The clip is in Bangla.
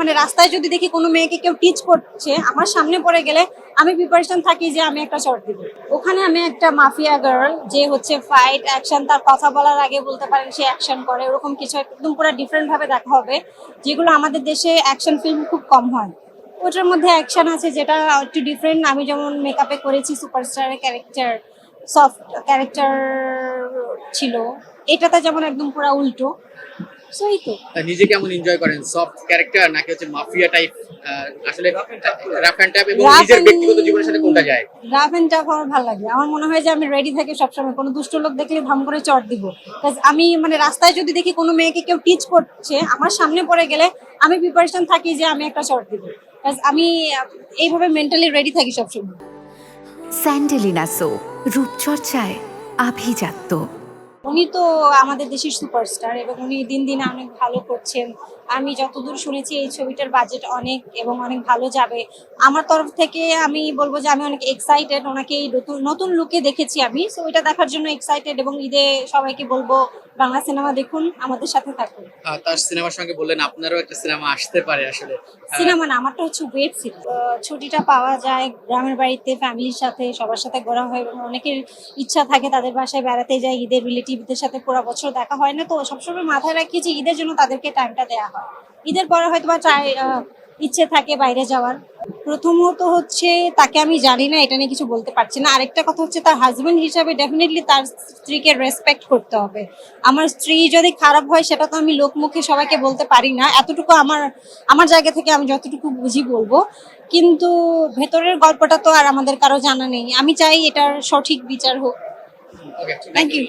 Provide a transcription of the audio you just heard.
মানে রাস্তায় যদি দেখি কোনো মেয়েকে কেউ টিচ করছে আমার সামনে পড়ে গেলে আমি প্রিপারেশন থাকি যে আমি একটা শর্ট দিব। ওখানে আমি একটা মাফিয়া গার্ল যে হচ্ছে ফাইট অ্যাকশন, তার কথা বলার আগে বলতে পারেন সে অ্যাকশন করে, ওরকম কিছু একদম পুরো ডিফারেন্ট ভাবে দেখা হবে, যেগুলো আমাদের দেশে অ্যাকশন ফিল্ম খুব কম হয়। ওটার মধ্যে অ্যাকশন আছে যেটা একটু ডিফারেন্ট। আমি যেমন মেকআপে করেছি সুপারস্টারের ক্যারেক্টার, সফট ক্যারেক্টার ছিল, এটাতে যেমন একদম পুরো উল্টো। সো এই তো। নিজে কেমন এনজয় করেন, সফট ক্যারেক্টার নাকি হচ্ছে মাফিয়া টাইপ? আসলে রাফ এন্ড টাইপ এবং নিজের ব্যক্তিগত জীবনের সাথে কোনটা যায়? রাফ এন্ড টাফ আমার ভালো লাগে। আমার মনে হয় যে আমি রেডি থাকি সবসময়, কোনো দুষ্ট লোক দেখলে ধাম করে চট দিব। আমি মানে রাস্তায় যদি দেখি কোনো মেয়েকে কেউ টিচ করছে আমার সামনে পড়ে গেলে আমি প্রিপারেশন থাকি যে আমি একটা চট দিব। আমি এইভাবে মেন্টালি রেডি থাকি সবসময়। স্যান্ডেলিনা সো, রূপচর্চায় আভিজাত্য। উনি তো আমাদের দেশের সুপারস্টার এবং উনি দিন দিন অনেক ভালো করছেন। আমি যতদূর শুনেছি এই ছবিটার বাজেট অনেক এবং অনেক ভালো যাবে। আমার তরফ থেকে আমি বলবো যে আমি অনেক এক্সাইটেড, ওনাকে এই নতুন নতুন লুকে দেখেছি আমি, সো এটা দেখার জন্য এক্সাইটেড। এবং ঈদে সবাইকে বলবো বাংলা সিনেমা দেখুন, আমাদের সাথে থাকুন। তার সিনেমার সঙ্গে বললেন আপনারও একটা সিনেমা আসতে পারে আসলে। সিনেমা না, আমারটা হচ্ছে ওয়েব সিরিজ। ছুটিটা পাওয়া যায় গ্রামের বাড়িতে ফ্যামিলির সাথে, সবার সাথে ঘোরা হয় এবং অনেকের ইচ্ছা থাকে তাদের বাসায় বেড়াতে যায়, ঈদের রিলেটিভদের সাথে পুরো বছর দেখা হয় না, তো সবসময় মাথায় রাখি যে ঈদের জন্য তাদেরকে টাইমটা দেওয়া হয়। ঈদের পরে হয়তো বা ইচ্ছে থাকে বাইরে যাওয়ার। প্রথমত হচ্ছে তাকে আমি জানি না, এটা নিয়ে কিছু বলতে পারছি না। আরেকটা কথা হচ্ছে তার হাজবেন্ড হিসাবে ডেফিনেটলি তার স্ত্রীকে রেসপেক্ট করতে হবে। আমার স্ত্রী যদি খারাপ হয় সেটা তো আমি লোকমুখে সবাইকে বলতে পারি না, এতটুকু আমার আমার জায়গা থেকে আমি যতটুকু বুঝি বলবো। কিন্তু ভেতরের গল্পটা তো আর আমাদের কারো জানা নেই। আমি চাই এটার সঠিক বিচার হোক। ওকে, থ্যাংক ইউ।